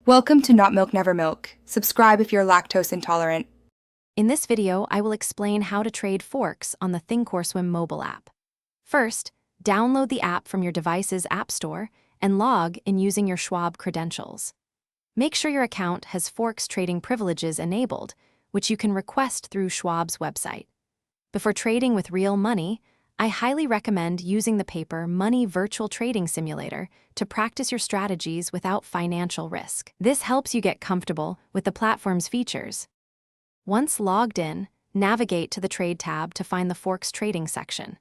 Welcome to Not Milk Never Milk. Subscribe if you're lactose intolerant. In this video, I will explain how to trade Forex on the Thinkorswim mobile app. First, download the app from your device's app store and log in using your Schwab credentials. Make sure your account has Forex trading privileges enabled, which you can request through Schwab's website. Before trading with real money, I highly recommend using the paper Money Virtual Trading Simulator to practice your strategies without financial risk. This helps you get comfortable with the platform's features. Once logged in, navigate to the Trade tab to find the Forex Trading section.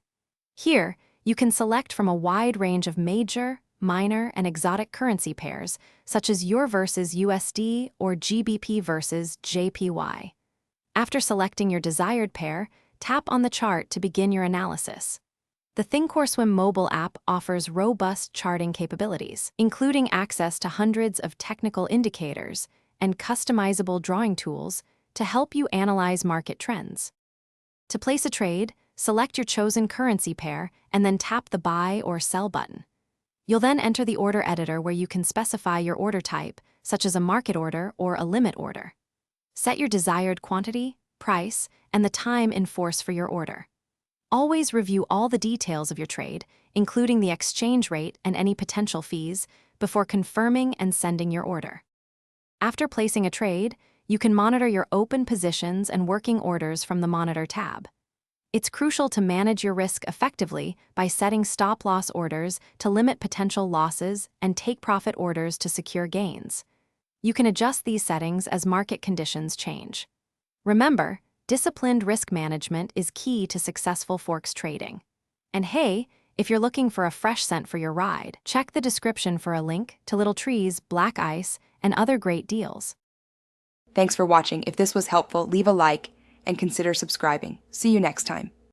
Here, you can select from a wide range of major, minor, and exotic currency pairs, such as Euro versus USD or GBP versus JPY. After selecting your desired pair, tap on the chart to begin your analysis. The Thinkorswim mobile app offers robust charting capabilities, including access to hundreds of technical indicators and customizable drawing tools to help you analyze market trends. To place a trade, select your chosen currency pair and then tap the Buy or Sell button. You'll then enter the order editor where you can specify your order type, such as a market order or a limit order. Set your desired quantity, price, and the time in force for your order. Always review all the details of your trade, including the exchange rate and any potential fees, before confirming and sending your order. After placing a trade, you can monitor your open positions and working orders from the Monitor tab. It's crucial to manage your risk effectively by setting stop-loss orders to limit potential losses and take-profit orders to secure gains. You can adjust these settings as market conditions change. Remember, disciplined risk management is key to successful Forex trading. And hey, if you're looking for a fresh scent for your ride, check the description for a link to Little Trees, Black Ice, and other great deals. Thanks for watching. If this was helpful, leave a like and consider subscribing. See you next time.